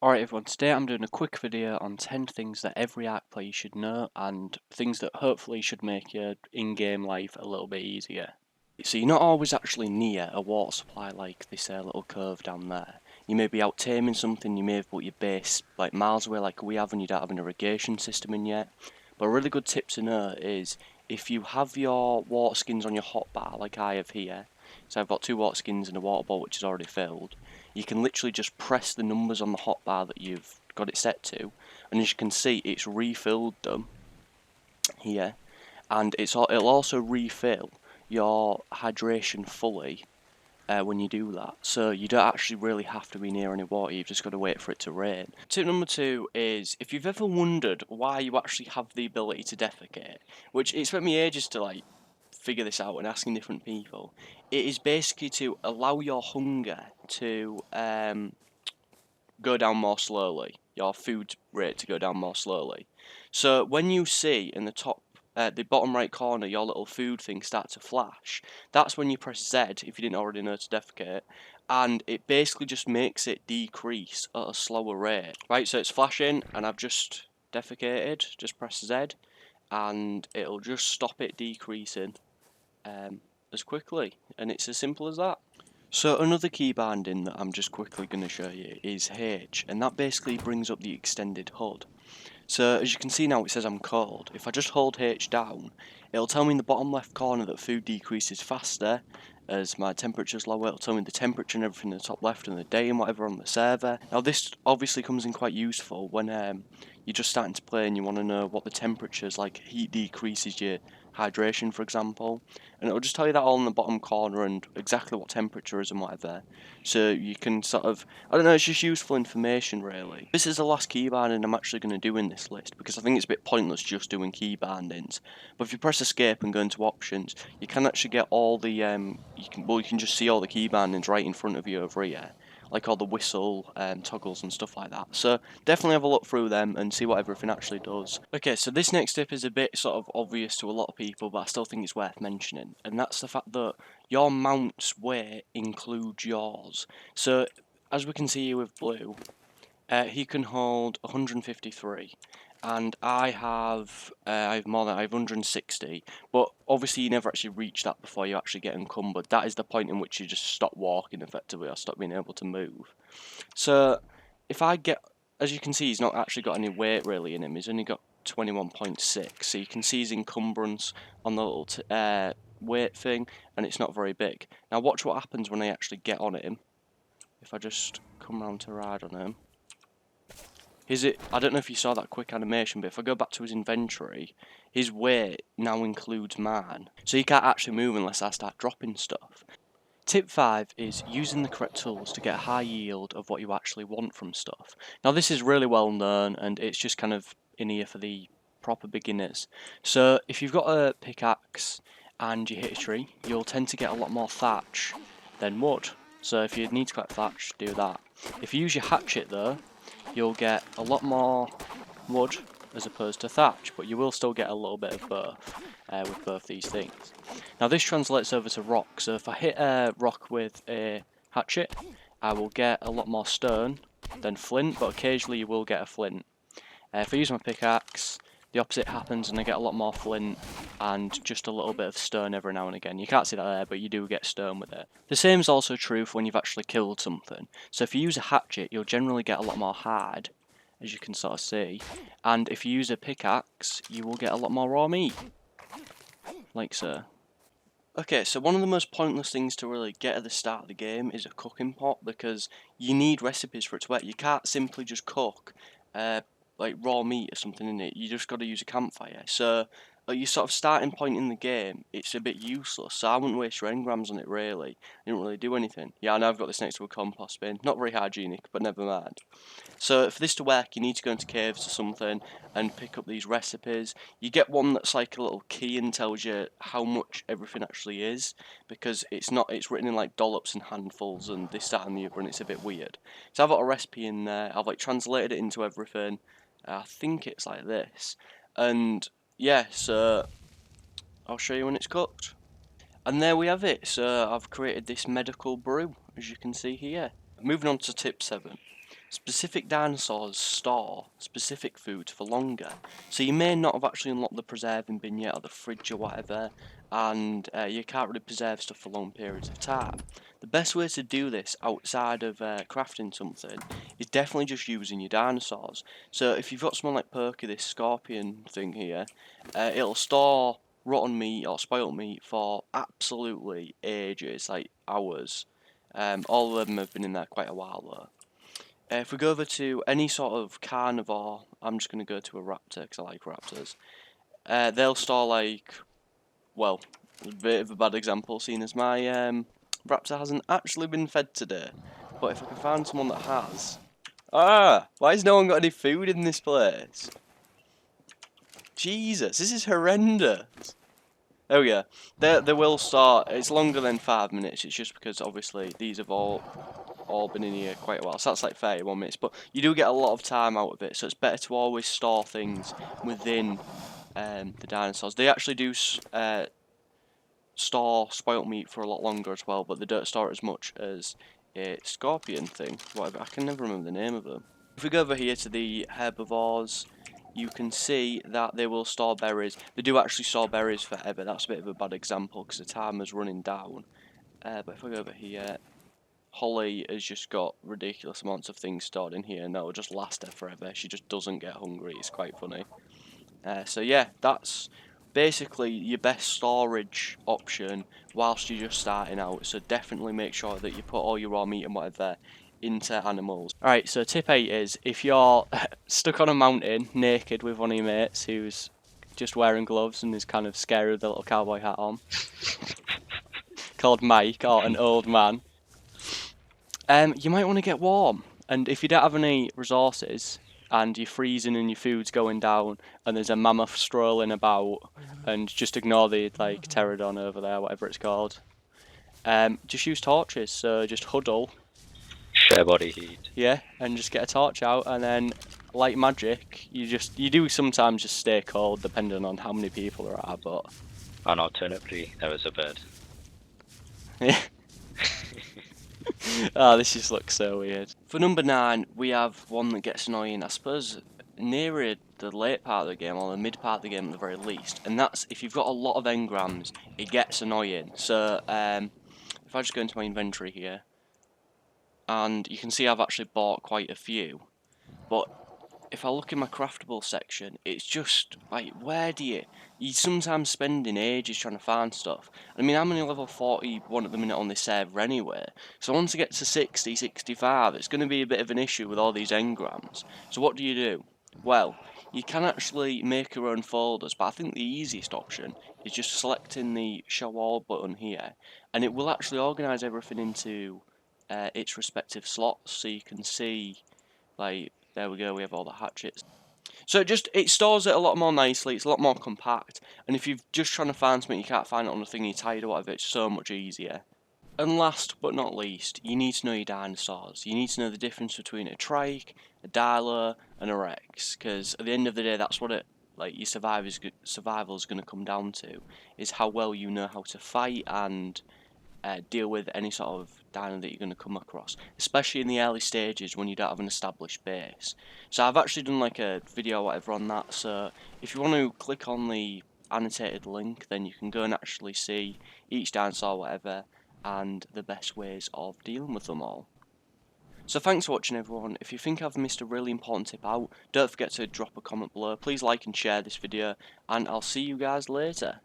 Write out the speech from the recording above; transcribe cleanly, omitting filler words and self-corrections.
Alright everyone, today I'm doing a quick video on 10 things that every ARK player should know and things that hopefully should make your in-game life a little bit easier. So you're not always actually near a water supply like this little cove down there. You may be out taming something, you may have put your base like miles away like we have and you don't have an irrigation system in yet. But a really good tip to know is if you have your water skins on your hotbar like I have here, so I've got 2 water skins and a water bowl which is already filled, you can literally just press the numbers on the hotbar that you've got it set to, and as you can see it's refilled them here, and it'll also refill your hydration fully when you do that, so you don't actually really have to be near any water, you've just got to wait for it to rain. Tip number 2 is, if you've ever wondered why you actually have the ability to defecate, which it took me ages to like figure this out and asking different people, it is basically to allow your hunger to go down more slowly, your food rate to go down more slowly. So when you see in the bottom right corner, your little food thing start to flash, that's when you press Z, if you didn't already know to defecate, and it basically just makes it decrease at a slower rate. Right, so it's flashing, and I've just defecated, just press Z, and it'll just stop it decreasing as quickly, and it's as simple as that. So another key binding that I'm just quickly going to show you is H, and that basically brings up the extended HUD. So as you can see now it says I'm cold. If I just hold H down, it'll tell me in the bottom left corner that food decreases faster as my temperature's lower. It'll tell me the temperature and everything in the top left and the day and whatever on the server. Now this obviously comes in quite useful when you're just starting to play and you want to know what the temperatures, like heat decreases your hydration for example, and it'll just tell you that all in the bottom corner and exactly what temperature is and whatever, so you can sort of, I don't know, it's just useful information really. This is the last key binding I'm actually going to do in this list because I think it's a bit pointless just doing key bindings, but if you press escape and go into options, you can actually get all the you can just see all the key bindings right in front of you over here, like all the whistle toggles and stuff like that. So definitely have a look through them and see what everything actually does. Okay, so this next tip is a bit sort of obvious to a lot of people, but I still think it's worth mentioning, and that's the fact that your mount's weight includes yours. So as we can see here with Blue, he can hold 153, and I have more than I have 160. But obviously, you never actually reach that before you actually get encumbered. That is the point in which you just stop walking effectively, or stop being able to move. So if I get, as you can see, he's not actually got any weight really in him. He's only got 21.6. So you can see his encumbrance on the little weight thing, and it's not very big. Now watch what happens when I actually get on him. If I just come round to ride on him. I don't know if you saw that quick animation, but if I go back to his inventory, his weight now includes mine. So he can't actually move unless I start dropping stuff. Tip 5 is using the correct tools to get a high yield of what you actually want from stuff. Now this is really well known and it's just kind of in here for the proper beginners. So if you've got a pickaxe and you hit a tree, you'll tend to get a lot more thatch than wood. So if you need to collect thatch, do that. If you use your hatchet though, you'll get a lot more wood as opposed to thatch, but you will still get a little bit of both with both these things. Now this translates over to rock, so if I hit a rock with a hatchet, I will get a lot more stone than flint, but occasionally you will get a flint. If I use my pickaxe, the opposite happens and I get a lot more flint and just a little bit of stone every now and again. You can't see that there, but you do get stone with it. The same is also true for when you've actually killed something. So if you use a hatchet, you'll generally get a lot more hide, as you can sort of see. And if you use a pickaxe, you will get a lot more raw meat. Like so. Okay, so one of the most pointless things to really get at the start of the game is a cooking pot, because you need recipes for it to work. You can't simply just cook like raw meat or something in it. You just got to use a campfire. So at your sort of starting point in the game, it's a bit useless. So I wouldn't waste your engrams on it really. It didn't really do anything. Yeah, I know I've got this next to a compost bin. Not very hygienic, but never mind. So for this to work, you need to go into caves or something and pick up these recipes. You get one that's like a little key and tells you how much everything actually is, because it's written in like dollops and handfuls and this, that and the other, and it's a bit weird. So I've got a recipe in there. I've like translated it into everything. I think it's like this, and yeah, so I'll show you when it's cooked. And there we have it. So I've created this medical brew, as you can see here. Moving on to tip 7. Specific dinosaurs store specific foods for longer, so you may not have actually unlocked the preserving bin yet or the fridge or whatever, and you can't really preserve stuff for long periods of time. The best way to do this outside of crafting something is definitely just using your dinosaurs. So if you've got someone like Perky, this scorpion thing here, it'll store rotten meat or spoilt meat for absolutely ages, like hours. All of them have been in there quite a while though. If we go over to any sort of carnivore, I'm just going to go to a raptor because I like raptors. They'll store like, well, a bit of a bad example, seeing as my raptor hasn't actually been fed today. But if I can find someone that has... Ah! Why has no one got any food in this place? Jesus, this is horrendous. Oh yeah, they will start. It's longer than 5 minutes. It's just because obviously these have all been in here quite a while. So that's like 31 minutes, but you do get a lot of time out of it. So it's better to always store things within the dinosaurs. They actually do store spoilt meat for a lot longer as well, but they don't store it as much as a scorpion thing. Whatever, I can never remember the name of them. If we go over here to the herbivores, you can see that they will store berries. They do actually store berries forever. That's a bit of a bad example because the timer's running down. But if I go over here, Holly has just got ridiculous amounts of things stored in here, and that will just last her forever. She just doesn't get hungry. It's quite funny. So yeah, that's basically your best storage option whilst you're just starting out. So definitely make sure that you put all your raw meat and whatever into animals. Alright, so tip 8 is if you're stuck on a mountain naked with one of your mates who's just wearing gloves and is kind of scared with a little cowboy hat on, called Mike, or an old man, you might want to get warm. And if you don't have any resources and you're freezing and your food's going down and there's a mammoth strolling about, and just ignore the like pterodon over there, whatever it's called, just use torches. So just huddle, share body heat. yeah, and just get a torch out, and then like magic, you do sometimes just stay cold depending on how many people there are, but And alternately, there was a bird. yeah. Oh, this just looks so weird. For number 9, we have one that gets annoying, I suppose, nearer the late part of the game, or the mid part of the game at the very least, and that's if you've got a lot of engrams, it gets annoying. So, if I just go into my inventory here, and you can see I've actually bought quite a few, but if I look in my craftable section, it's just, like, where do you sometimes spending ages trying to find stuff. I mean, I'm only level 41 at the minute on this server anyway, so once I get to 60, 65, it's going to be a bit of an issue with all these engrams. So what do? Well, you can actually make your own folders, but I think the easiest option is just selecting the show all button here, and it will actually organise everything into its respective slots, so you can see, like, there we go, we have all the hatchets. So it stores it a lot more nicely, it's a lot more compact, and if you're just trying to find something you can't find it on a thing you're tired or whatever, it's so much easier. And last but not least, you need to know your dinosaurs. You need to know the difference between a trike, a dilo, and a rex, because at the end of the day that's what your survival is going to come down to, is how well you know how to fight and deal with any sort of dino that you're going to come across, especially in the early stages when you don't have an established base. So I've actually done like a video or whatever on that, so if you want to click on the annotated link, then you can go and actually see each dinosaur or whatever, and the best ways of dealing with them all. So thanks for watching everyone. If you think I've missed a really important tip out, don't forget to drop a comment below. Please like and share this video, and I'll see you guys later.